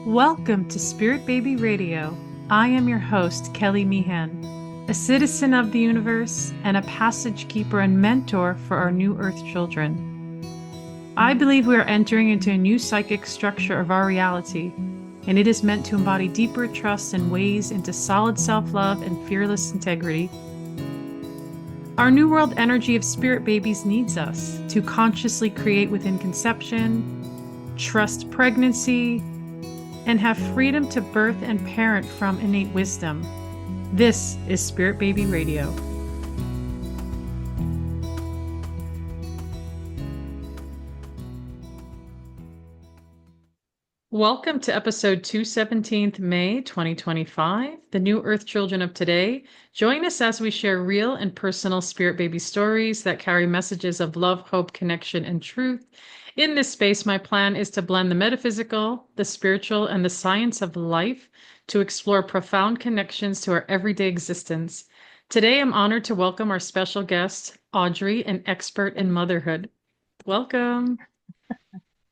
Welcome to Spirit Baby Radio. I am your host, Kelly Meehan, a citizen of the universe and a passage keeper and mentor for our new Earth children. I believe we are entering into a new psychic structure of our reality, and it is meant to embody deeper trust and ways into solid self-love and fearless integrity. Our new world energy of spirit babies needs us to consciously create within conception, trust pregnancy, and have freedom to birth and parent from innate wisdom. This is Spirit Baby Radio. Welcome to episode 217, May 2025, the new Earth Children of today. Join us as we share real and personal Spirit Baby stories that carry messages of love, hope, connection, and truth. In this space, my plan is to blend the metaphysical, the spiritual, and the science of life to explore profound connections to our everyday existence. Today, I'm honored to welcome our special guest, Audrey, an expert in motherhood. Welcome.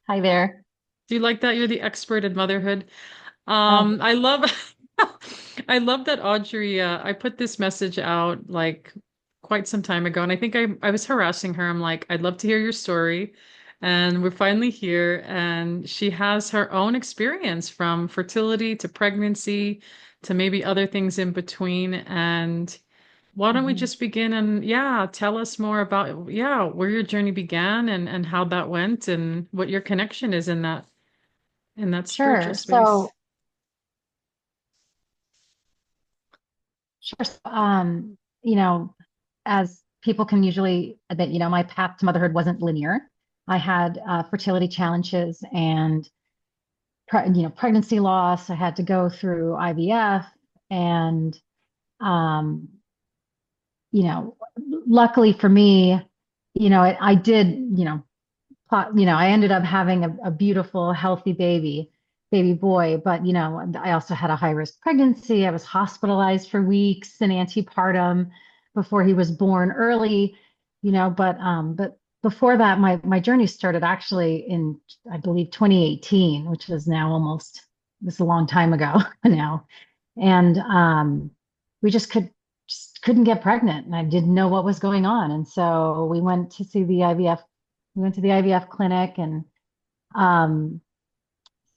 Hi there. Do you like that? You're the expert in motherhood. Oh, I love I love that Audrey, I put this message out like quite some time ago, and I think I was harassing her. I'm like, I'd love to hear your story. And we're finally here, and she has her own experience from fertility to pregnancy to maybe other things in between. And why don't we mhm. just begin and yeah, tell us more about yeah, where your journey began and how that went and what your connection is in that spiritual Sure. space. Sure. As people can usually admit, my path to motherhood wasn't linear. I had fertility challenges and, pregnancy loss. I had to go through IVF and, um, you know, luckily for me, I did, I ended up having a beautiful, healthy baby boy. But, I also had a high risk pregnancy. I was hospitalized for weeks in antepartum before he was born early, but before that, my journey started actually in, I believe, 2018, which is now this is a long time ago now. And we just couldn't get pregnant, and I didn't know what was going on. And so we went to the IVF clinic and um,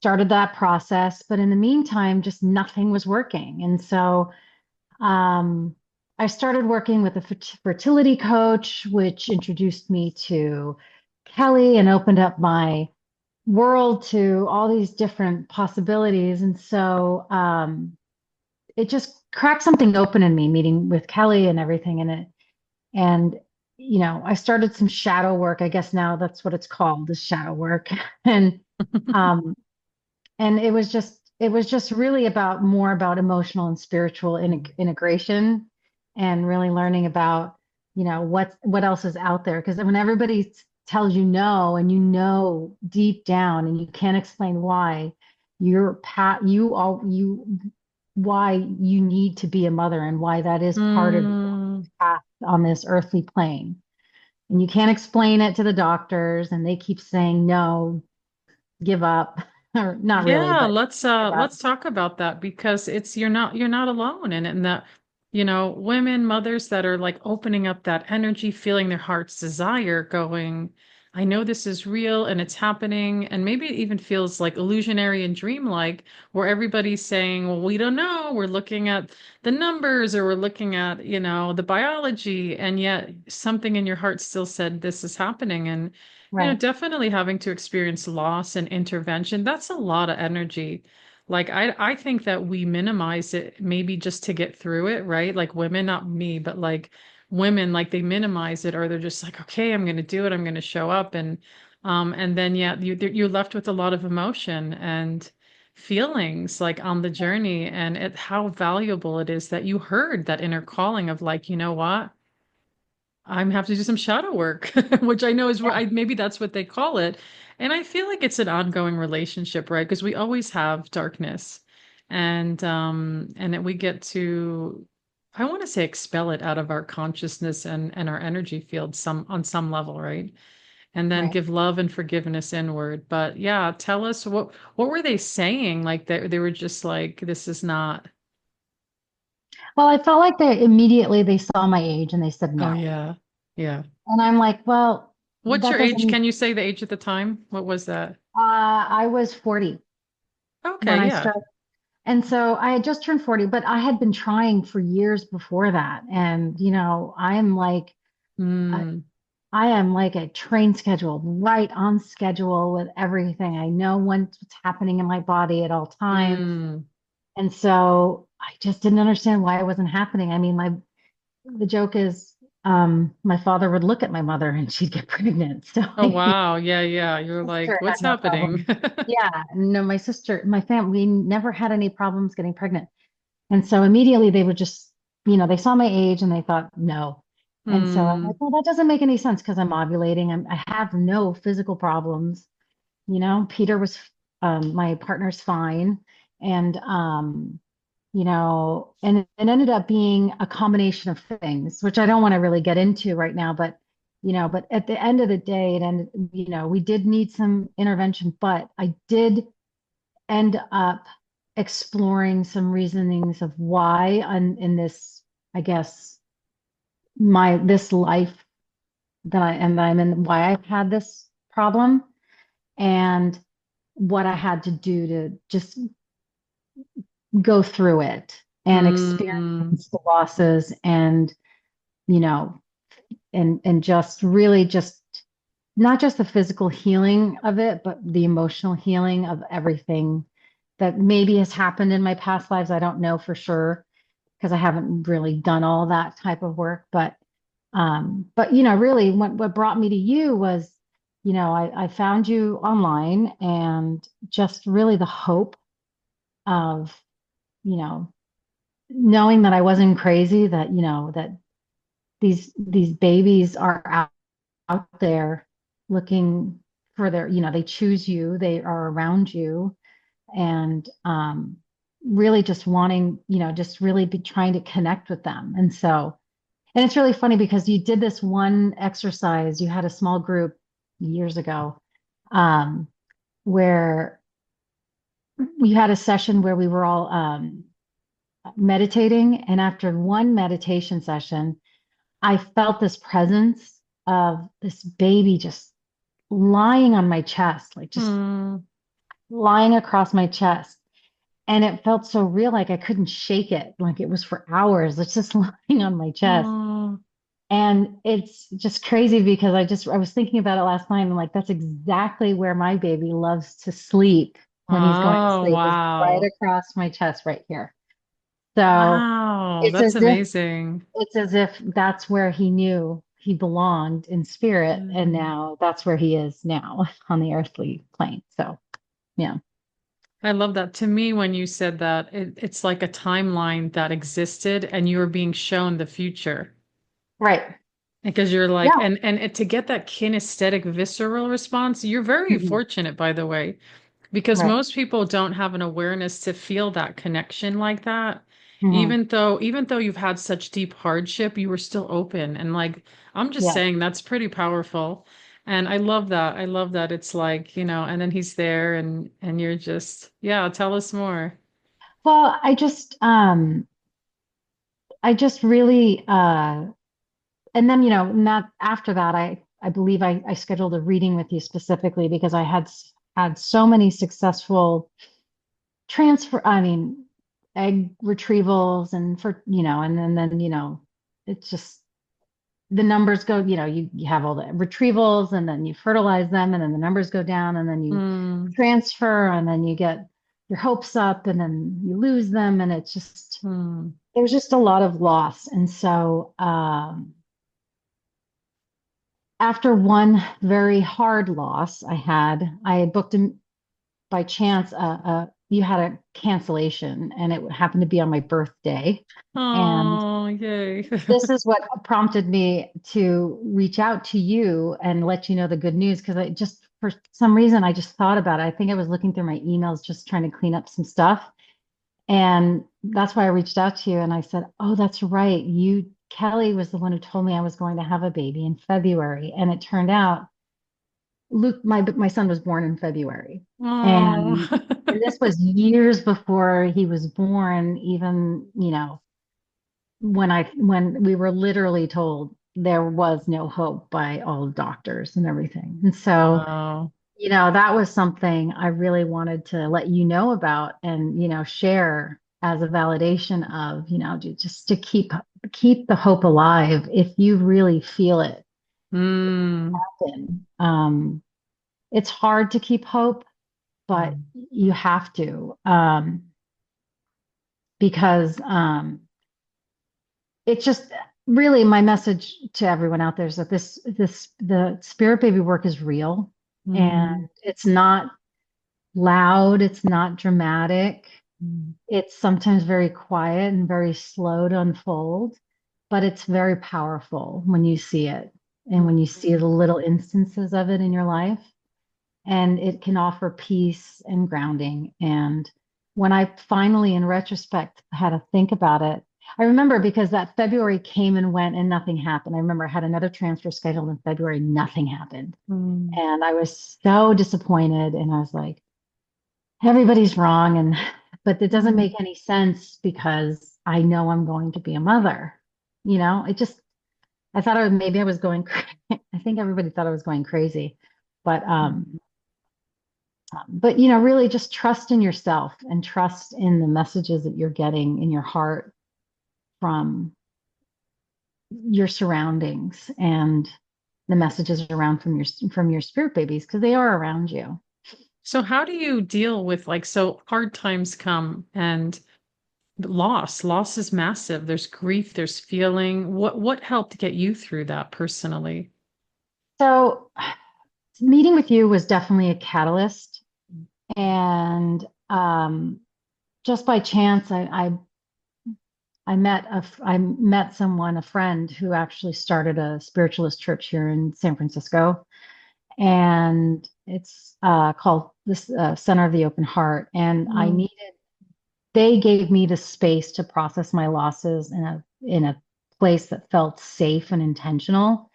started that process. But in the meantime, just nothing was working. And so um, I started working with a fertility coach, which introduced me to Kelly and opened up my world to all these different possibilities. And so it just cracked something open in me meeting with Kelly and everything in it. And I started some shadow work. I guess now that's what it's called, is shadow work. And um, and it was just really about more about emotional and spiritual integration, and really learning about what else is out there. Because when everybody tells you no, and deep down and you can't explain why, you're pat you all you why you need to be a mother, and why that is part of your Mm, path on this earthly plane. And you can't explain it to the doctors, and they keep saying no, give up, or not really, yeah, but give up. let's talk about that because it's you're not alone in it and that women, mothers that are like opening up that energy, feeling their heart's desire, going, I know this is real and it's happening, and maybe it even feels like illusionary and dreamlike, where everybody's saying, well, we don't know, we're looking at the numbers or we're looking at, the biology, and yet something in your heart still said this is happening. And Right. definitely having to experience loss and intervention, that's a lot of energy. Like I think that we minimize it maybe just to get through it, right? Like women, not me, but like women, like they minimize it, or they're just like, okay, I'm going to do it. I'm going to show up. And then, yeah, you're left with a lot of emotion and feelings like on the journey, and how valuable it is that you heard that inner calling of like, you know what? I'm have to do some shadow work, which I know is Yeah. maybe that's what they call it. And I feel like it's an ongoing relationship, right? Because we always have darkness, and that we get to, I want to say, expel it out of our consciousness and our energy field some on some level, right? and then Right. give love and forgiveness inward. But yeah, tell us what were they saying? Like they were just like, this is not. Well, I felt like they saw my age and they said Oh no. yeah. Yeah. And I'm like, well, What's that your age? doesn't, Can you say the age at the time? What was that? I was 40 Okay, when I yeah. started. And so I had just turned 40, but I had been trying for years before that. And, I, Mm, I am like a train schedule, right on schedule with everything. I know what's happening in my body at all times. mm. And so I just didn't understand why it wasn't happening. I mean, the joke is, my father would look at my mother and she'd get pregnant. So Oh wow. Yeah, yeah. You're sister like, had what's no happening? problem. Yeah, no, my sister, my family, we never had any problems getting pregnant. And so immediately they would just, they saw my age and they thought, no. And so I'm like, Hmm. well, that doesn't make any sense because I'm ovulating. I have no physical problems. Peter was, my partner's fine. And, and it ended up being a combination of things, which I don't want to really get into right now, but at the end of the day, it ended, we did need some intervention, but I did end up exploring some reasonings of why in this, I guess, this life that I'm in, why I've had this problem and what I had to do to just go through it and Mm, experience the losses and, you know, and just really just not just the physical healing of it, but the emotional healing of everything that maybe has happened in my past lives. I don't know for sure because I haven't really done all that type of work. But really what brought me to you was, I found you online and just really the hope of, you know, knowing that I wasn't crazy, that, that these babies are out there looking for they choose you, they are around you, and really just wanting, just really be trying to connect with them. And it's really funny because you did this one exercise, you had a small group years ago, um, where you had a session where we were all meditating. And after one meditation session, I felt this presence of this baby just lying on my chest, like just mm, lying across my chest. And it felt so real, like I couldn't shake it, like it was for hours. It's just lying on my chest. oh, And it's just crazy because I was thinking about it last night and like that's exactly where my baby loves to sleep when he's going to oh, sleep, is right wow. across my chest right here. So Wow, it's that's as if amazing. that's where he knew he belonged in spirit, and Mm. now that's where he is now on the earthly plane. So yeah. I love that. To me, when you said that, it's like a timeline that existed and you were being shown the future. Right. Because you're like, Yeah. to get that kinesthetic visceral response, you're very Mhm. fortunate, by the way, because Right. most people don't have an awareness to feel that connection like that. Hmm. Even though you've had such deep hardship, you were still open. And like, I'm just Yes. saying that's pretty powerful. And I love that. I love that it's like, and then he's there and you're just, yeah, tell us more. Well, I just really, and then, not after that, I believe I scheduled a reading with you specifically because I had so many successful I mean, egg retrievals and and then, it's just the numbers go, you have all the retrievals and then you fertilize them and then the numbers go down and then you Hmm. transfer and then you get your hopes up and then you lose them. And it's just, Hmm. there's just a lot of loss. And so, after one very hard loss I had booked him by chance, you had a cancellation and it happened to be on my birthday. And Oh, yay. this is what prompted me to reach out to you and let you know the good news because I just, for some reason, I just thought about it. I think I was looking through my emails just trying to clean up some stuff. And that's why I reached out to you and I said, oh, that's right. Kelly was the one who told me I was going to have a baby in February. And it turned out Luke, my son was born in February, Oh. and this was years before he was born. Even, when we were literally told there was no hope by all the doctors and everything. And so, Wow. that was something I really wanted to let you know about and, share as a validation of, just to keep the hope alive if you really feel it. Mm. And, it's hard to keep hope, but Mm. you have to, because it's just really my message to everyone out there is that the spirit baby work is real, and Mm. it's not loud, it's not dramatic. Mm. It's sometimes very quiet and very slow to unfold, but it's very powerful when you see it and when you see the little instances of it in your life. And it can offer peace and grounding. And when I finally, in retrospect, had to think about it, I remember because that February came and went and nothing happened. I remember I had another transfer scheduled in February, nothing happened. Mm. And I was so disappointed. And I was like, everybody's wrong. But it doesn't Mm. make any sense because I know I'm going to be a mother. It just, I thought maybe I was going, I think everybody thought I was going crazy. But, really just trust in yourself and trust in the messages that you're getting in your heart from your surroundings and the messages around from your spirit babies because they are around you. So how do you deal with like so hard times come and loss? Loss is massive. There's grief, there's feeling. What helped get you through that personally? So meeting with you was definitely a catalyst, and just by chance, I met someone, a friend who actually started a spiritualist church here in San Francisco, and it's called this Center of the Open Heart. And Mm. they gave me the space to process my losses in a place that felt safe and intentional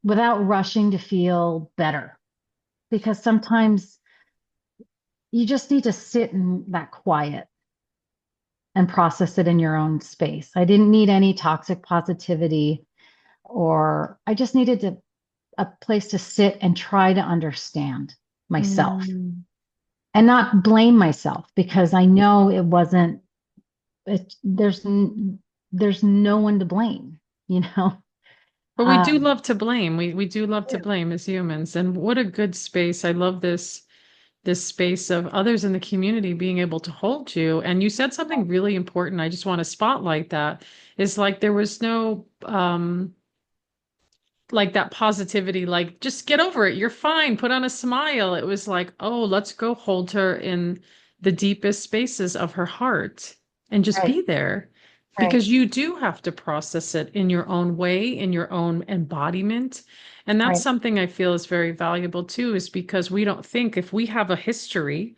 without rushing to feel better. Because sometimes you just need to sit in that quiet and process it in your own space. I didn't need any toxic positivity, or I just needed a place to sit and try to understand myself Mm. and not blame myself because I know it wasn't it, there's no one to blame, you know. But we do Um, love to blame. We do love to blame as humans. And what a good space. I love this space of others in the community being able to hold you. And you said something really important. I just want to spotlight that is like there was no like that positivity, like just get over it. You're fine. Put on a smile. It was like, oh, let's go hold her in the deepest spaces of her heart and just right, be there. right, Because you do have to process it in your own way, in your own embodiment. And that's right, something I feel is very valuable too, is because we don't think if we have a history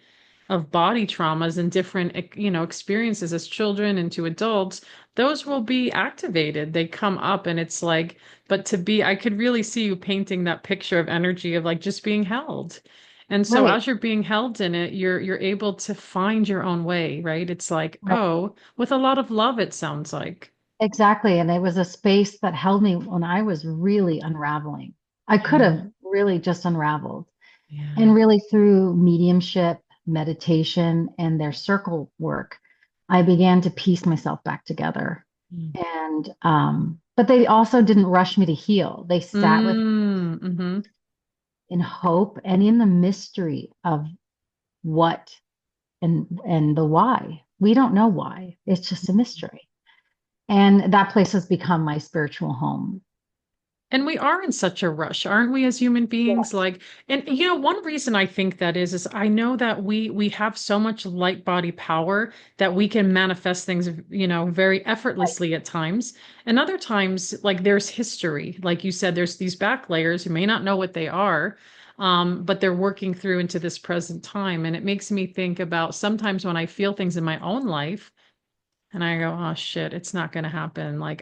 of body traumas and different, experiences as children and to adults, those will be activated. They come up and it's like, but I could really see you painting that picture of energy of like just being held. And so right, as you're being held in it, you're able to find your own way, right? It's like, right. oh, with a lot of love, it sounds like. Exactly. And it was a space that held me when I was really unraveling. I could Yeah. have really just unraveled. Yeah. And really through mediumship, meditation, and their circle work, I began to piece myself back together. Mm. And but they also didn't rush me to heal. They sat with Mm, hmm. in hope and in the mystery of what and the why. We don't know why. It's just a mystery. And that place has become my spiritual home. And we are in such a rush, aren't we, as human beings? Yes. Like, and one reason I think that is I know that we have so much light body power that we can manifest things, very Right. effortlessly at times. And other times, like there's history. Like you said, there's these back layers. You may not know what they are, but they're working through into this present time. And it makes me think about sometimes when I feel things in my own life. And I go, oh shit, it's not going to happen. Right.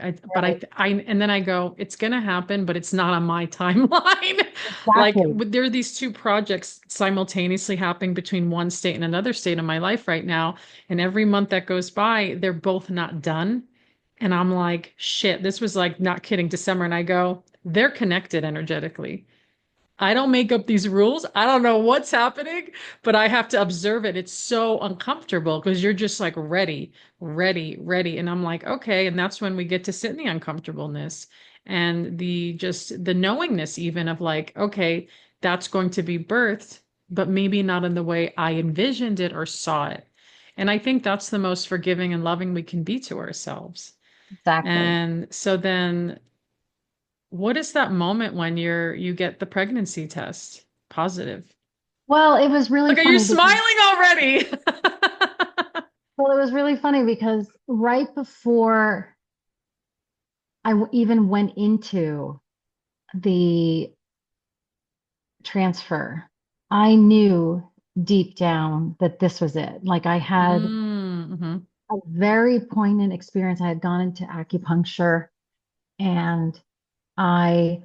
And then I go, it's going to happen, but it's not on my timeline. Exactly. There are these two projects simultaneously happening between one state and another state in my life right now. And every month that goes by, they're both not done. And I'm like, shit, this was like, not kidding, December. And I go, they're connected energetically. I don't make up these rules. I don't know what's happening, but I have to observe it. It's so uncomfortable because you're just like ready, ready, ready. And I'm like, okay. And that's when we get to sit in the uncomfortableness and the knowingness even of like, okay, that's going to be birthed, but maybe not in the way I envisioned it or saw it. And I think that's the most forgiving and loving we can be to ourselves. Exactly. And so then what is that moment when you get the pregnancy test positive? Well, it was really Look at you funny because smiling already. well, it was really funny because right before even went into the transfer, I knew deep down that this was it. Like I had Mm-hmm. a very poignant experience. I had gone into acupuncture and I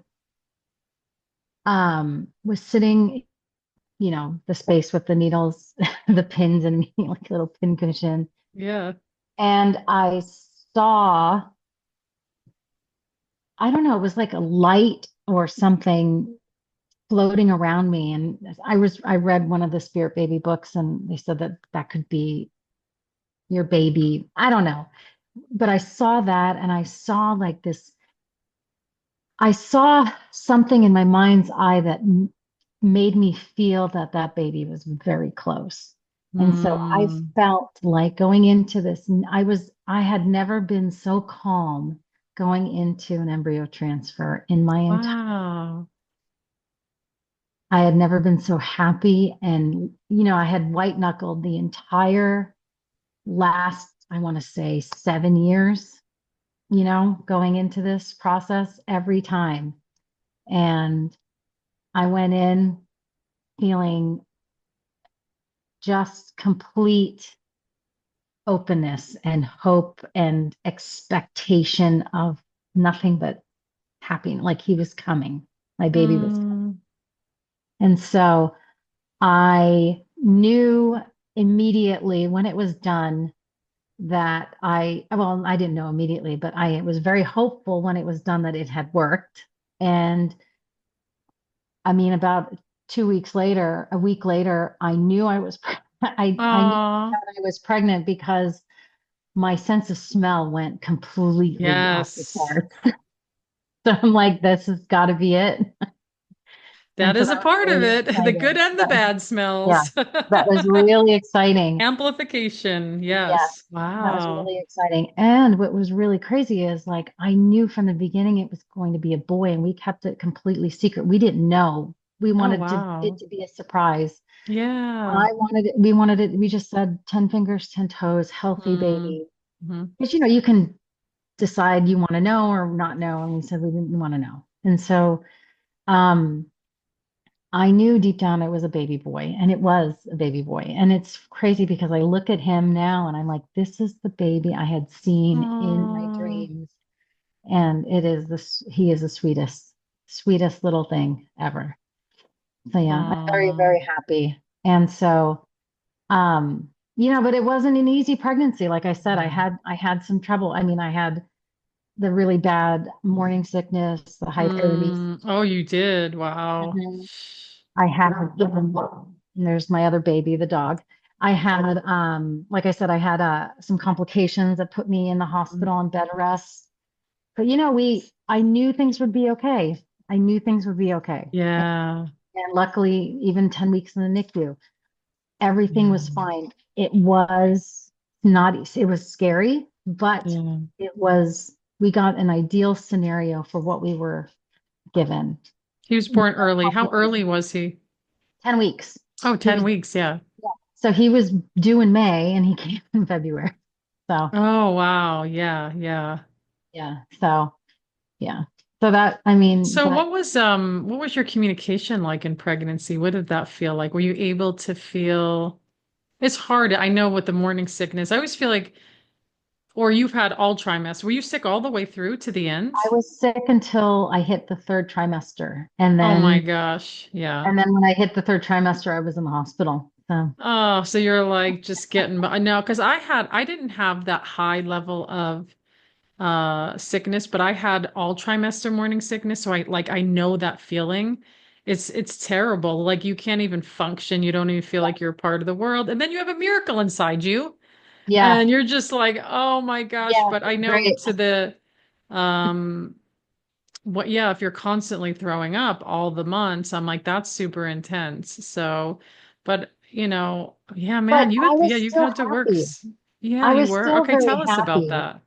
was sitting, the space with the needles, the pins and me, like a little pin cushion. Yeah. And I saw, I don't know, it was like a light or something floating around me. And I read one of the Spirit Baby books and they said that that could be your baby. I don't know. But I saw that and I saw like this, I saw something in my mind's eye that made me feel that that baby was very close. And so I Mm. felt like going into this, I had never been so calm going into an embryo transfer in my entire, Wow. I had never been so happy. And, I had white knuckled the entire last, I want to say 7 years, going into this process every time. And I went in feeling just complete openness and hope and expectation of nothing but happening, like he was coming. My baby was coming. Mm. And so I knew immediately when it was done that well, I didn't know immediately, but I was very hopeful when it was done that it had worked. And I mean, about 2 weeks later, a week later, I knew I was, I knew Aw. that I was pregnant because my sense of smell went completely off the Yes. charts. So I'm like, this has got to be it. And That so is a that was part of really it. The good exciting. and the bad Yeah, smells. that was really exciting. Amplification. Yes, Yes. that was Wow. really exciting. And what was really crazy is like I knew from the beginning it was going to be a boy, and we kept it completely secret. We didn't know. We Oh, wanted it wow. to be a surprise. Yeah. We wanted it, we just said 10 fingers, 10 toes, healthy Mm. baby. Hmm. Because you can decide you want to know or not know. And we said we didn't want to know. And so um I knew deep down it was a baby boy, and it was a baby boy. And it's crazy because I look at him now and I'm like, this is the baby I had seen in my Oh. dreams. And he is the sweetest little thing ever. So yeah, I'm very, Oh. very happy. And so but it wasn't an easy pregnancy. Like I said, I had some trouble. I mean, I had the really bad morning sickness, the hyperemesis. Mm. Oh, you did. Wow. Mhm. I had, and there's my other baby, the dog. I had, like I said, I had some complications that put me in the hospital on bed rest. But I knew things would be okay. I knew things would be okay. Yeah. And luckily, even 10 weeks in the NICU, everything Yeah. was fine. It was not, it was scary, but Yeah. we got an ideal scenario for what we were given. He was No born early. How early complications. was he? 10 weeks. Oh, He was, 10 weeks. Yeah. yeah. So he was due in May and he came in February. So, Oh, wow. Yeah. Yeah. yeah. So, yeah. So that, I mean, So what was your communication like in pregnancy? What did that feel like? Were you able to feel it's hard. I know with the morning sickness. I always feel like Or you've had all trimester. Were you sick all the way through to the I end? was sick until I hit the third trimester. Oh my gosh. Yeah. And then when I hit the third trimester, I was in the hospital. So Oh, so you're like just getting by. No, because I didn't have that high level of sickness, but I had all trimester morning sickness, so I know that feeling. It's terrible. Like you can't even function. You don't even feel like you're a part of the world. And then you have a miracle inside you, yeah, and you're just like, "Oh my gosh." yeah, But I it's know great. to the um what yeah, if you're constantly throwing up all the months, I'm like that's super intense. So, but yeah, But man, I was you've still had to work. happy. Yeah, I you was were. still Okay, very tell us about happy that.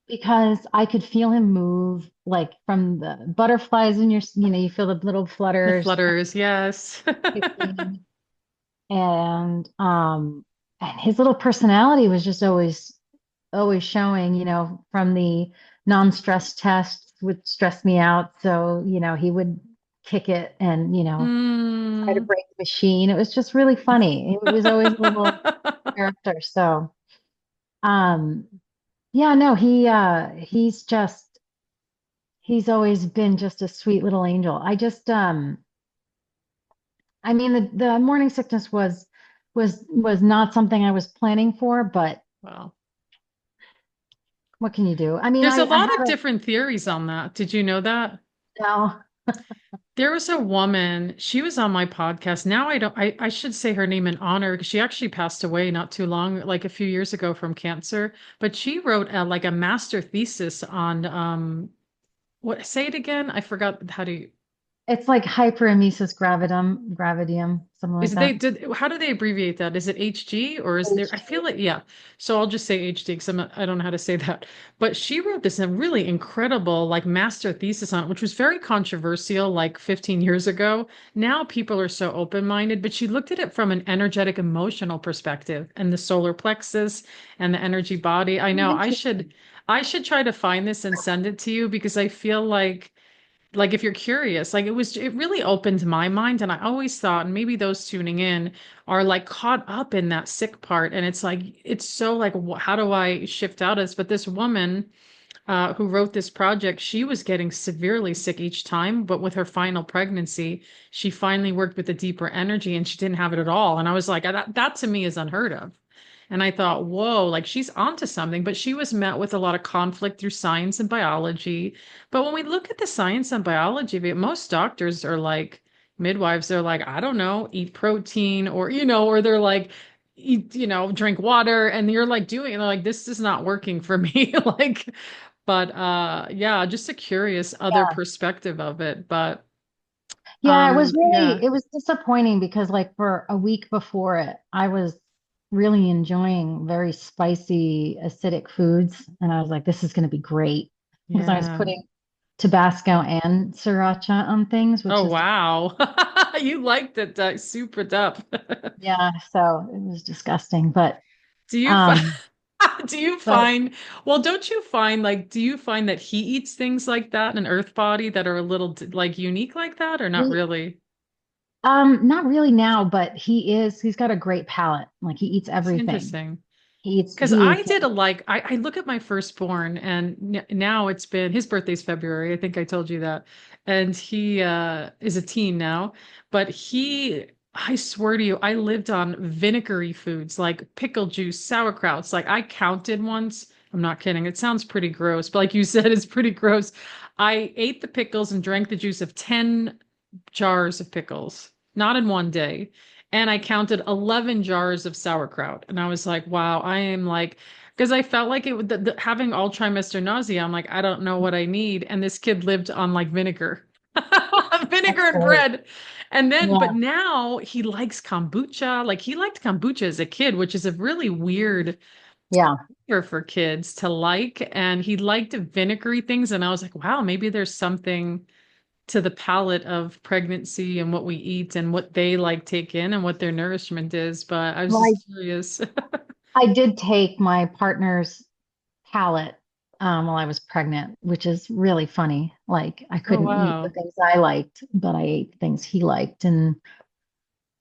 because I could feel him move, like from the butterflies in your, you feel the little The flutters flutters, yes. kicking, and his little personality was just always showing, from the non-stress tests would stress me out. So, he would kick it and, try to Hmm. break the machine. It was just really funny. It was always a little character. So, um, yeah, no, he's always been just a sweet little angel. I mean, the morning sickness was not something I was planning for, but Well, what can you do? I mean, there's a I lot had of a different theories on that. Did you know that? now. There was a woman, she was on my podcast. Now I should say her name in honor because she actually passed away not too long, like a few years ago from cancer. But she wrote like a master thesis on what, say it again? I forgot how to. It's like hyperemesis gravidium, something like Is they that. did how do they abbreviate that? Is it HG or is there I feel HG. like yeah. So I'll just say HG because I don't know how to say that. But she wrote this a really incredible like master thesis on it, which was very controversial like 15 years ago. Now people are so open-minded, but she looked at it from an energetic emotional perspective and the solar plexus and the energy body. I know Interesting. I should try to find this and send it to you because I feel like if you're curious, like it really opened my mind. And I always thought, and maybe those tuning in are like caught up in that sick part. And it's like, it's so like, how do I shift out of this? But this woman who wrote this project, she was getting severely sick each time. But with her final pregnancy, she finally worked with a deeper energy and she didn't have it at all. And I was like, that to me is unheard of. And I thought, whoa, like she's onto something, but she was met with a lot of conflict through science and biology. But when we look at the science and biology of it, most doctors are like, midwives, they're like, I don't know, eat protein or, or they're like, eat, drink water. And you're like doing, and they're like, this is not working for me. Like, but yeah, just a curious other Yeah. perspective of it. But Yeah, yeah, it was disappointing because like for a week before it, I was really enjoying very spicy, acidic foods. And I was like, this is going to be great. Because I was yeah. putting Tabasco and sriracha on things, which Oh is, wow. You liked it super up. yeah, so it was disgusting. Do you find Um, do you but find well, don't you find like do you find that he eats things like that, an earth body that are a little like unique like that or not he, really? not really now, but he's got a great palate. Like he eats It's everything. interesting. Because He I eats did like, a like I look at my firstborn and now it's been his birthday's February. I think I told you that. And he is a teen now, but I swear to you, I lived on vinegary foods like pickle juice, sauerkrauts. Like I counted once. I'm not kidding. It sounds pretty gross, but like you said, it's pretty gross. I ate the pickles and drank the juice of 10 jars of pickles, not in one day. And I counted 11 jars of sauerkraut. And I was like, wow, I am like, because I felt like having all trimester nausea, I'm like, I don't know what I need. And this kid lived on like vinegar, vinegar that's and great. bread. And then, Yeah, but now he likes kombucha. Like he liked kombucha as a kid, which is a really weird yeah. flavor for kids to like. And he liked vinegary things. And I was like, wow, maybe there's something to the palate of pregnancy and what we eat and what they like take in and what their nourishment is. But I was Well, just curious. I did take my partner's palate while I was pregnant, which is really funny. Like I Oh, couldn't eat the wow. things I liked, but I ate things he liked, and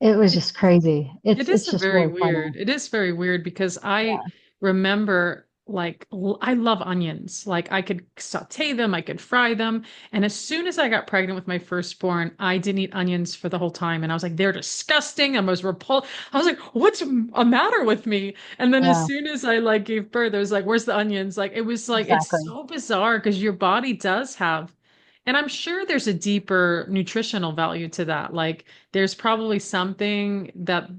it was It, just crazy. it is It's a just very really funny. weird. It is very weird because I Yeah. remember I love onions. Like I could saute them, I could fry them. And as soon as I got pregnant with my firstborn, I didn't eat onions for the whole time. And I was like, they're disgusting. I was repulsed. I was like, what's a matter with me? And then as Yeah, soon as I like gave birth, I was like, where's the onions? Like it was like it's exactly. so bizarre because your body does have, and I'm sure there's a deeper nutritional value to that. Like there's probably something that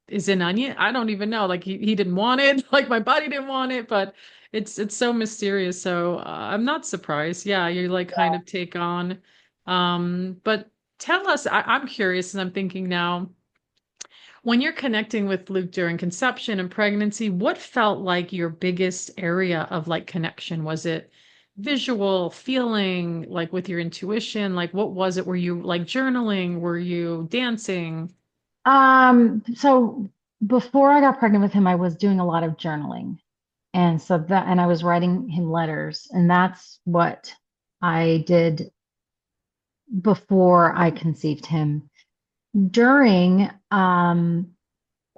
is in onion. I don't even know. Like he didn't want it. Like my body didn't want it, but it's so mysterious. So I'm not surprised. Yeah, you like kind of take on. But tell us. I'm curious, and I'm thinking now. When you're connecting with Luke during conception and pregnancy, what felt like your biggest area of like connection? Was it visual, feeling, like with your intuition? Like what was it? Were you like journaling? Were you dancing? So before I got pregnant with him, I was doing a lot of journaling. And so that, and I was writing him letters, and that's what I did before I conceived him. During, I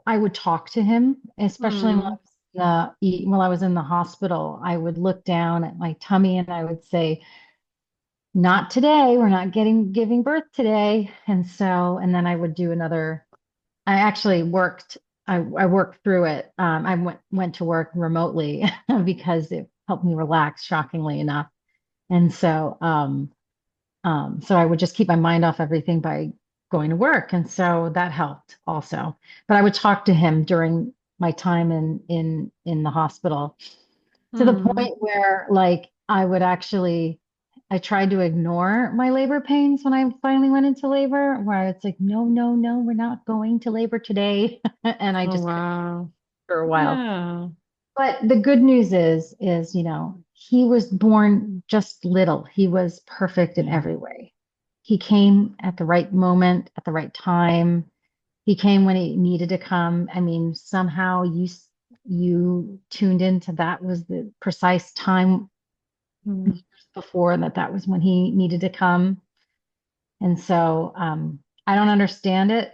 would talk to him, especially Hmm. while I was in the hospital. I would look down at my tummy and I would say, "Not today. We're not giving birth today." And then I would do another. I actually worked. I worked through it. I went to work remotely because it helped me relax, shockingly enough. And so I would just keep my mind off everything by going to work. And so that helped also. But I would talk to him during my time in the hospital to the Hmm. point where like I tried to ignore my labor pains when I finally went into labor, where it's like, no, no, no, we're not going to labor today. And I Oh, just couldn't wow. for a while. Yeah. But the good news is, he was born just little. He was perfect in Yeah. every way. He came at the right moment, at the right time. He came when he needed to come. I mean, somehow you tuned into that was the precise time Hmm. before that was when he needed to come. And so I don't understand it.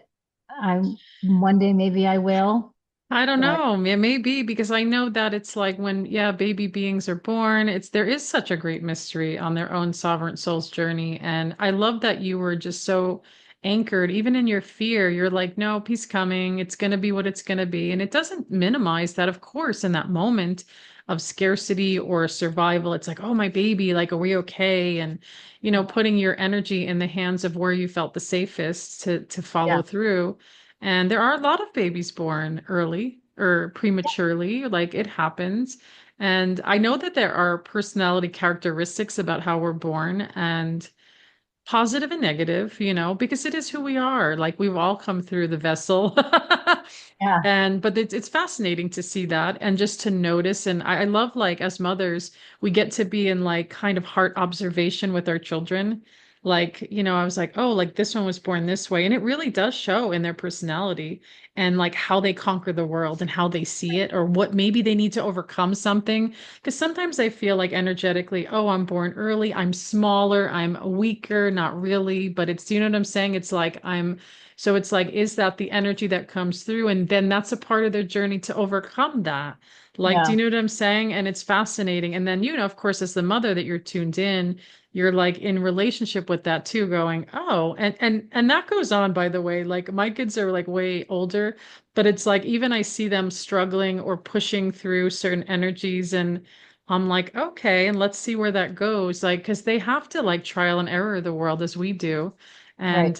I'm one day maybe I will, I don't but know. It may be because I know that it's like when, yeah, baby beings are born, there is such a great mystery on their own sovereign soul's journey. And I love that you were just so anchored, even in your fear. You're like, no, peace coming. It's going to be what it's going to be. And it doesn't minimize that, of course, in that moment of scarcity or survival. It's like, oh, my baby, like, are we okay? And, putting your energy in the hands of where you felt the safest to follow yeah, through. And there are a lot of babies born early or prematurely, like it happens. And I know that there are personality characteristics about how we're born and positive and negative, because it is who we are. Like we've all come through the vessel. yeah, But it's fascinating to see that and just to notice. And I love like as mothers, we get to be in like kind of heart observation with our children. Like, I was like, oh, like this one was born this way. And it really does show in their personality and like how they conquer the world and how they see it or what maybe they need to overcome something. Because sometimes I feel like energetically, oh, I'm born early, I'm smaller, I'm weaker, not really, but you know what I'm saying? So it's like, is that the energy that comes through? And then that's a part of their journey to overcome that. Like, do you yeah, know what I'm saying? And it's fascinating. And then, of course, as the mother that you're tuned in, you're like in relationship with that too, going, oh, and that goes on, by the way. Like my kids are like way older, but it's like even I see them struggling or pushing through certain energies and I'm like, okay, and let's see where that goes. Like, because they have to like trial and error the world as we do. right.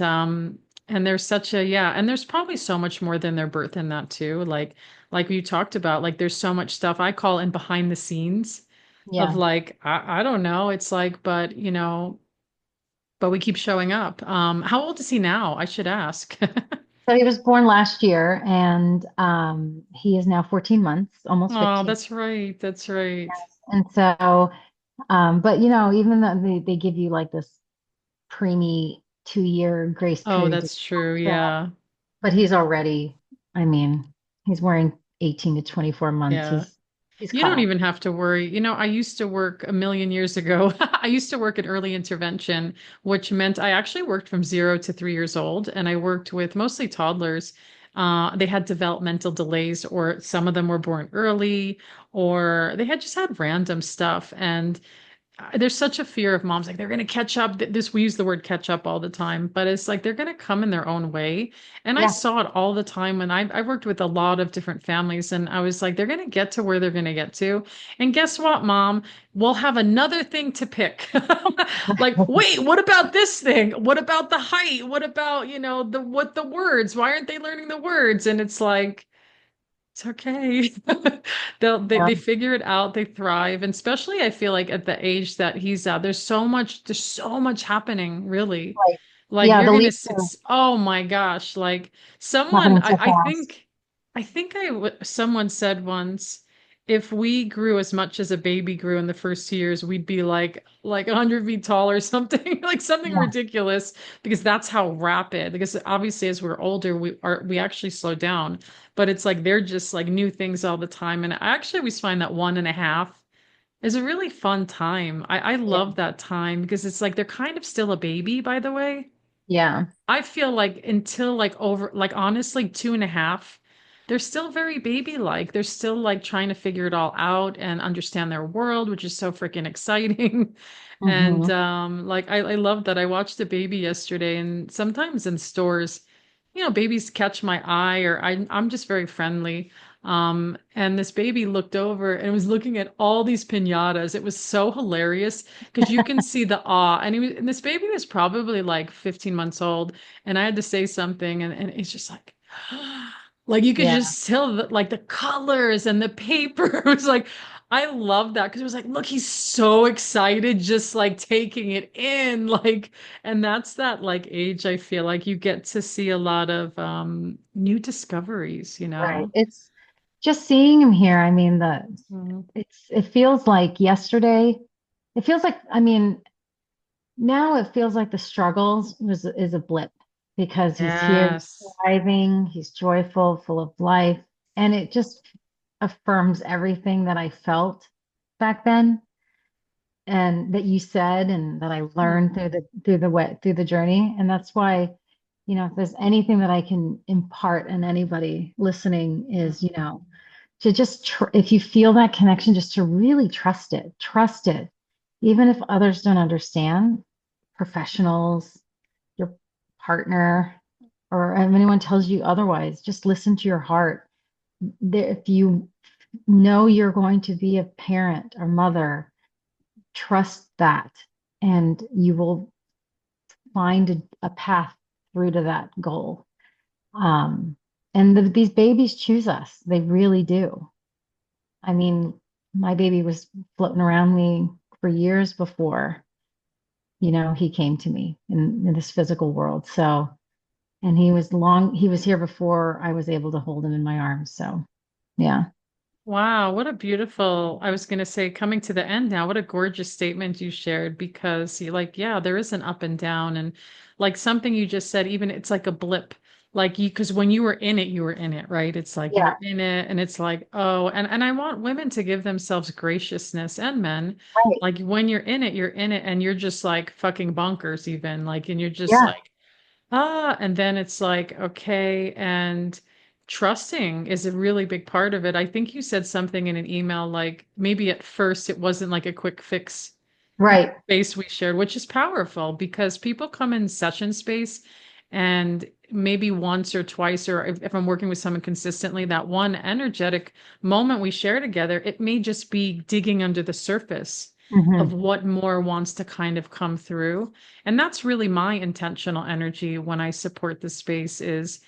And there's such a, yeah, and there's probably so much more than their birth in that too. Like you talked about, like there's so much stuff I call in behind the scenes of Yeah. like, I don't know. It's like, but we keep showing up. How old is he now? I should ask. So he was born last year, and he is now 14 months, almost Oh, 15. that's right. That's right. And so, but even though they give you like this preemie 2-year grace Oh, period to that's true. film, Yeah. but he's already, I mean, he's wearing 18 to 24 months. Yeah. He's You caught don't up. even have to worry. I used to work a million years ago. I used to work in early intervention, which meant I actually worked from 0 to 3 years old, and I worked with mostly toddlers. They had developmental delays, or some of them were born early, or they had just had random stuff. And there's such a fear of moms, like they're going to catch up. This, we use the word catch up all the time, but it's like they're going to come in their own way. And I Yeah. saw it all the time when I worked with a lot of different families, and I was like, they're going to get to where they're going to get to. And guess what, mom? We'll have another thing to pick. Like, wait, what about this thing? What about the height? What about, the words? Why aren't they learning the words? And it's like, it's okay. Yeah. They figure it out, they thrive. And especially I feel like at the age that he's at, there's so much happening, really. Right. Like Yeah. you're The gonna leaps sit, are oh my gosh, like someone happening so fast. someone said once, if we grew as much as a baby grew in the first years, we'd be like 100 feet tall or something, like something Yeah. ridiculous, because that's how rapid. Because obviously, as we're older, we actually slow down, but it's like they're just like new things all the time. And I actually always find that 1.5 is a really fun time. I Yeah. love that time because it's like they're kind of still a baby, by the way. Yeah. I feel like until like over, like honestly, 2.5, they're still very baby-like. They're still like trying to figure it all out and understand their world, which is so freaking exciting. And Hmm. like I love that. I watched a baby yesterday, and sometimes in stores, babies catch my eye, or I'm just very friendly. And this baby looked over and was looking at all these piñatas. It was so hilarious because you can see the awe. And this baby was probably like 15 months old, and I had to say something, and it's just like, like you could Yeah. just tell that, like the colors and the paper. It was like, I love that because it was like, look, he's so excited, just like taking it in, like, and that's that like age. I feel like you get to see a lot of new discoveries, you Right. know. It's just seeing him here. I mean, Mhm. it feels like yesterday. It feels like, I mean, now it feels like the struggles is a blip because he's here, he's Yes. thriving, he's joyful, full of life, and it just affirms everything that I felt back then and that you said and that I learned Mhm. through the journey. And that's why, if there's anything that I can impart on anybody listening is, to just if you feel that connection, just to really trust it, even if others don't understand, professionals, your partner, or if anyone tells you otherwise, just listen to your heart. If you know you're going to be a parent or mother, trust that, and you will find a path through to that goal. Um, and these babies choose us; they really do. I mean, my baby was floating around me for years before, he came to me in this physical world. So, and he was here before I was able to hold him in my arms. So, yeah. Wow, what a beautiful, I was going to say, coming to the end now, what a gorgeous statement you shared, because you like, yeah, there is an up and down, and like something you just said, even it's like a blip. Like you, because when you were in it, right? It's like Yeah. you're in it, and it's like, oh, and I want women to give themselves graciousness, and men. Right. Like when you're in it, and you're just like fucking bonkers even, like, and you're just Yeah. like, and then it's like, okay, and trusting is a really big part of it. I think you said something in an email, like maybe at first it wasn't like a quick fix Right. space we shared, which is powerful because people come in session space, and maybe once or twice, or if I'm working with someone consistently, that one energetic moment we share together, it may just be digging under the surface of Hmm. what more wants to kind of come through. And that's really my intentional energy when I support the space is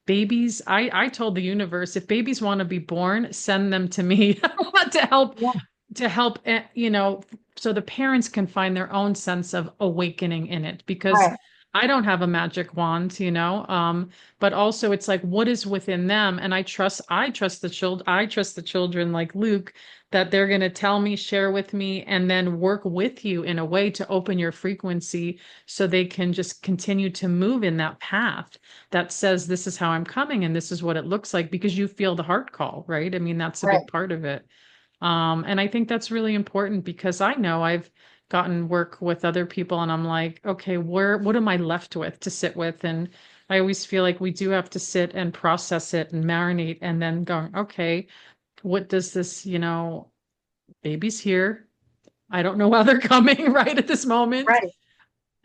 babies. I told the universe, if babies want to be born, send them to me to help Yeah. so the parents can find their own sense of awakening in it, because Right. I don't have a magic wand, but also it's like what is within them, and I trust the children like Luke, that they're going to tell me, share with me, and then work with you in a way to open your frequency so they can just continue to move in that path that says this is how I'm coming and this is what it looks like, because you feel the heart call, right? I mean, that's a Right. big part of it. And I think that's really important because I know I've gotten work with other people, and I'm like, okay, what am I left with to sit with? And I always feel like we do have to sit and process it and marinate and then going, okay, what does this, baby's here. I don't know how they're coming right at this moment. Right.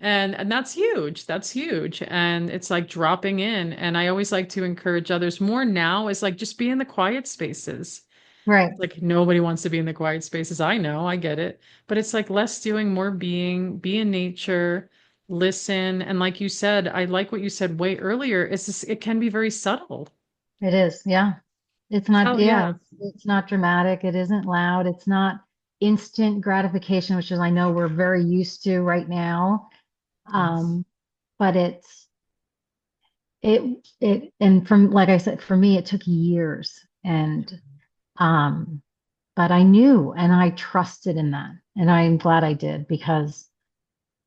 And that's huge. That's huge. And it's like dropping in. And I always like to encourage others more now is like just be in the quiet spaces. Right. Like nobody wants to be in the quiet spaces. I know, I get it. But it's like less doing, more being, be in nature, listen. And like you said, I like what you said way earlier, is this, it can be very subtle. It is. Yeah. It's not, Hell yeah, yeah. it's not dramatic. It isn't loud. It's not instant gratification, which is I know we're very used to right now. Yes. Um, but and from, like I said, for me, it took years. Um, but I knew and I trusted in that. And I'm glad I did because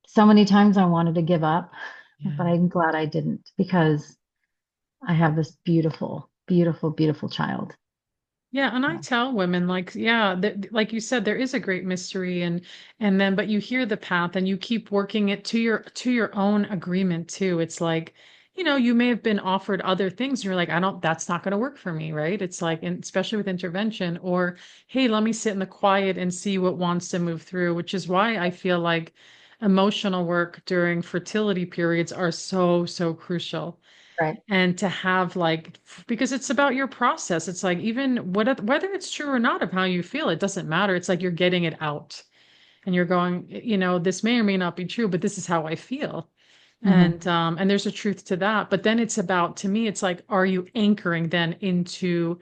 so many times I wanted to give up, Yeah. but I'm glad I didn't because I have this beautiful, beautiful, beautiful child. Yeah, and I So, tell women like, yeah, like you said, there is a great mystery and then but you hear the path and you keep working it to your own agreement too. It's like, you may have been offered other things and you're like, I don't, that's not going to work for me, right? It's like, and especially with intervention or, hey, let me sit in the quiet and see what wants to move through, which is why I feel like emotional work during fertility periods are so, so crucial right. and to have like because it's about your process. It's like even whether it's true or not of how you feel, it doesn't matter. It's like you're getting it out and you're going, this may or may not be true, but this is how I feel. Hmm. And there's a truth to that, but then it's about, to me, it's like, are you anchoring then into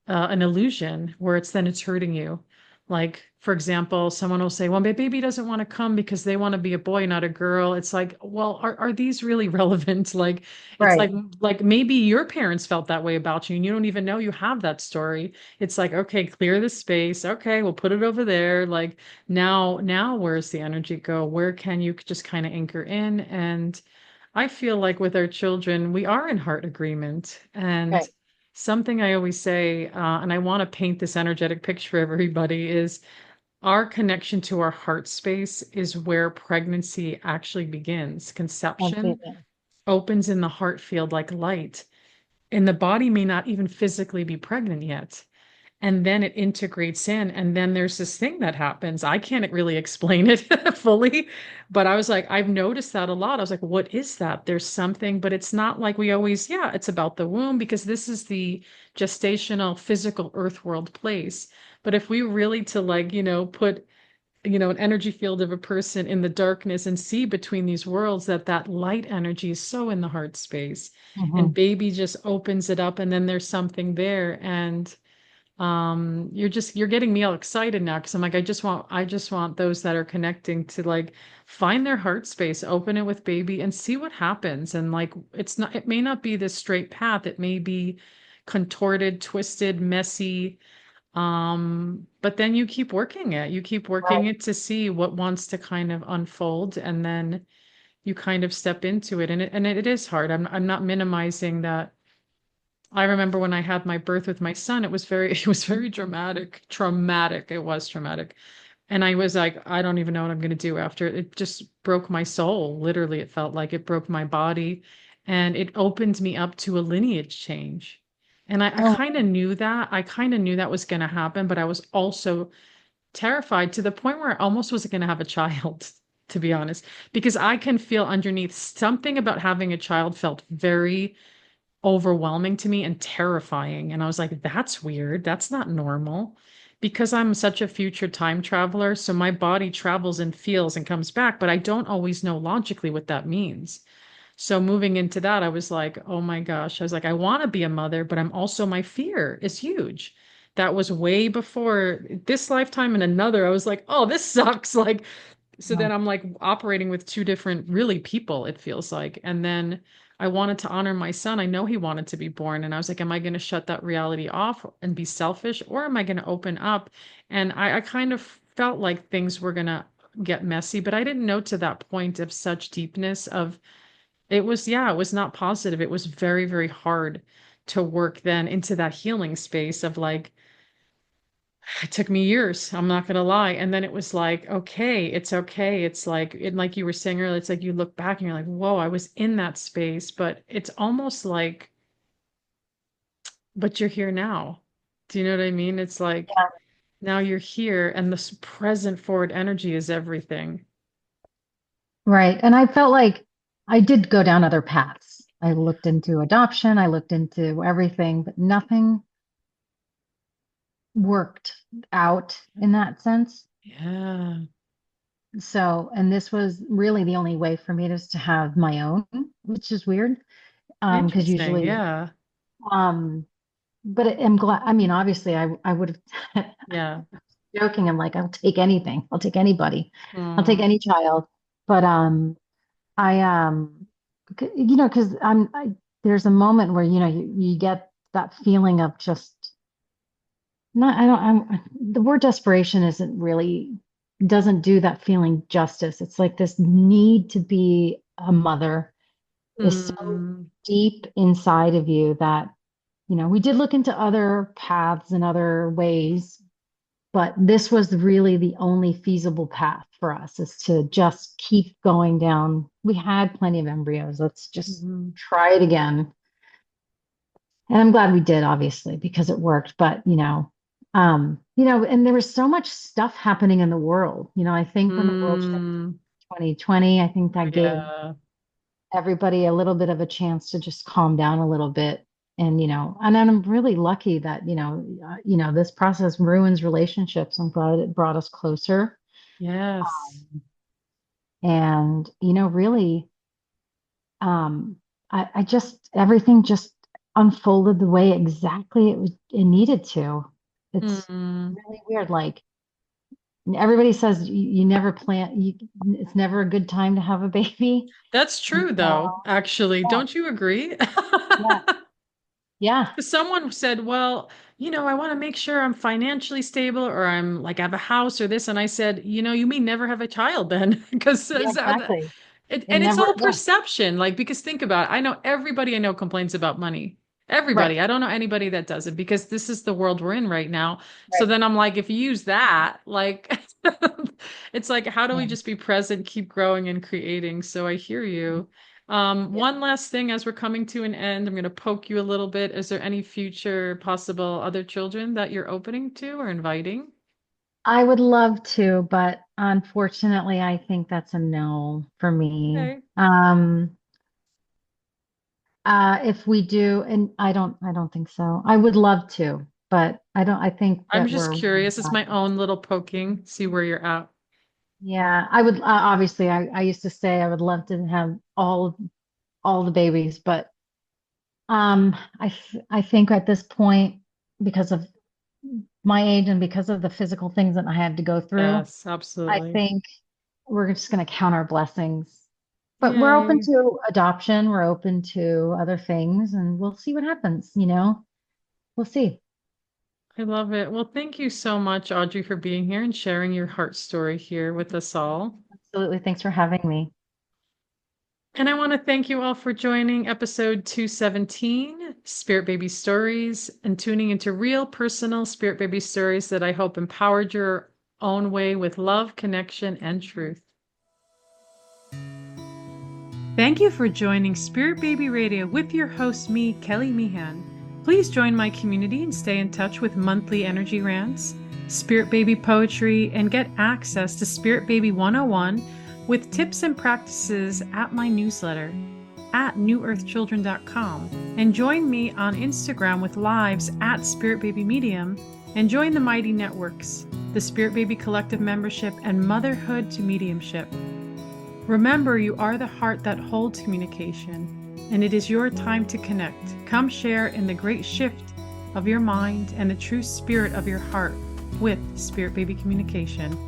an illusion where it's hurting you. Like, for example, someone will say, well, my baby doesn't want to come because they want to be a boy, not a girl. It's like, well, are these really relevant? Like, it's Right. like maybe your parents felt that way about you and you don't even know you have that story. It's like, okay, clear the space. Okay, we'll put it over there. Like now where's the energy go? Where can you just kind of anchor in? And I feel like with our children, we are in heart agreement. And Right. something I always say, and I want to paint this energetic picture for everybody, is our connection to our heart space is where pregnancy actually begins. Conception Absolutely. opens in the heart field like light, and the body may not even physically be pregnant yet, and then it integrates in and then there's this thing that happens. I can't really explain it fully, but I was like, I've noticed that a lot. I was like, what is that? There's something, but it's not like we always, yeah, it's about the womb because this is the gestational physical earth world place. But if we really to like, put an energy field of a person in the darkness and see between these worlds, that light energy is so in the heart space, and Hmm. baby just opens it up and then there's something there. And you're getting me all excited now because I'm like, I just want those that are connecting to like find their heart space, open it with baby and see what happens. And like it may not be this straight path, it may be contorted, twisted, messy. But then you keep working it. You keep working Right. it to see what wants to kind of unfold, and then you kind of step into it. And it is hard. I'm not minimizing that. I remember when I had my birth with my son, it was very dramatic, traumatic. It was traumatic. And I was like, I don't even know what I'm going to do after it. It just broke my soul. Literally, it felt like it broke my body and it opened me up to a lineage change. And I Oh, kind of knew that. I kind of knew that was going to happen, but I was also terrified to the point where I almost wasn't going to have a child, to be honest, because I can feel underneath something about having a child felt very overwhelming to me and terrifying. And I was like, that's weird. That's not normal. Because I'm such a future time traveler, so my body travels and feels and comes back, but I don't always know logically what that means. So moving into that, I was like, oh my gosh. I was like, I want to be a mother, but I'm also, my fear is huge. That was way before this lifetime and another. I was like, oh, this sucks. Like, so then no. I'm like operating with two different really people, it feels like. And then I wanted to honor my son. I know he wanted to be born. And I was like, am I going to shut that reality off and be selfish? Or am I going to open up? And I kind of felt like things were going to get messy, but I didn't know to that point of such deepness of it was, yeah, it was not positive. It was very, very hard to work then into that healing space of like, It took me years, I'm not gonna lie. And then it was like, okay, it's okay. It's like, like you were saying earlier, it's like you look back and you're like, whoa, I was in that space, but it's almost like, but you're here now. Do you know what I mean? It's like Yeah. now you're here and this present forward energy is everything. Right. And I felt like I did go down other paths. I looked into adoption, I looked into everything, but nothing worked out in that sense. Yeah. So, and this was really the only way for me just to have my own, which is weird. Because Interesting. usually, Yeah. um, but I'm glad, I mean, obviously I would have Yeah. joking. I'm like, I'll take anything. I'll take anybody. I'll take Mm. any child. But, I, you know, because there's a moment where, you know, you get that feeling of just not, I don't, the word desperation isn't really, doesn't do that feeling justice. It's like this need to be a mother is so Mm. deep inside of you that, you know, we did look into other paths and other ways, but this was really the only feasible path for us is to just keep going down. We had plenty of embryos. Let's just Mhm. try it again. And I'm glad we did, obviously, because it worked. But, you know, and there was so much stuff happening in the world. You know, I think when the world shut Mm. 2020, I think that gave Yeah. everybody a little bit of a chance to just calm down a little bit. And, you know, and I'm really lucky that, this process ruins relationships. I'm glad it brought us closer. Yes. And, you know, really, um, I just, everything just unfolded the way exactly it needed to. It's Mm. really weird. Like everybody says you never plan, it's never a good time to have a baby. That's And true, though, so, actually. yeah, Don't you agree? yeah, yeah, Someone said, well, I want to make sure I'm financially stable or I'm like I have a house or this. And I said, you may never have a child then because yeah, exactly. It and it's never, all yeah, perception. Like, because think about it. I know everybody I know complains about money. right, Everybody. I don't know anybody that doesn't because this is the world we're in right now. So right. then I'm like, if you use that, like, it's like, how do we Yeah. just be present, keep growing and creating? So I hear you. Yeah. One last thing as we're coming to an end, I'm going to poke you a little bit. Is there any future possible other children that you're opening to or inviting? I would love to, but unfortunately, I think that's a no for me. Okay. If we do, and I don't think so. I would love to, but I think I'm that just we're one curious. It's side. my own little poking, see where you're at. Yeah, I would, obviously, I used to say I would love to have all the babies, but, I think at this point, because of my age and because of the physical things that I had to go through, Yes, I absolutely. think we're just going to count our blessings. But we're open Yay. to adoption. We're open to other things, and we'll see what happens, you know? We'll see. I love it. Well, thank you so much, Audrey, for being here and sharing your heart story here with us all. Absolutely. Thanks for having me. And I want to thank you all for joining episode 217, Spirit Baby Stories, and tuning into real personal Spirit Baby stories that I hope empowered your own way with love, connection, and truth. Thank you for joining Spirit Baby Radio with your host, me, Kelly Meehan. Please join my community and stay in touch with monthly energy rants, Spirit Baby poetry, and get access to Spirit Baby 101 with tips and practices at my newsletter at newearthchildren.com. And join me on Instagram with lives at Spirit Baby Medium, and join the Mighty Networks, the Spirit Baby Collective membership, and Motherhood to Mediumship. Remember, you are the heart that holds communication, and it is your time to connect. Come share in the great shift of your mind and the true spirit of your heart with Spirit Baby Communication.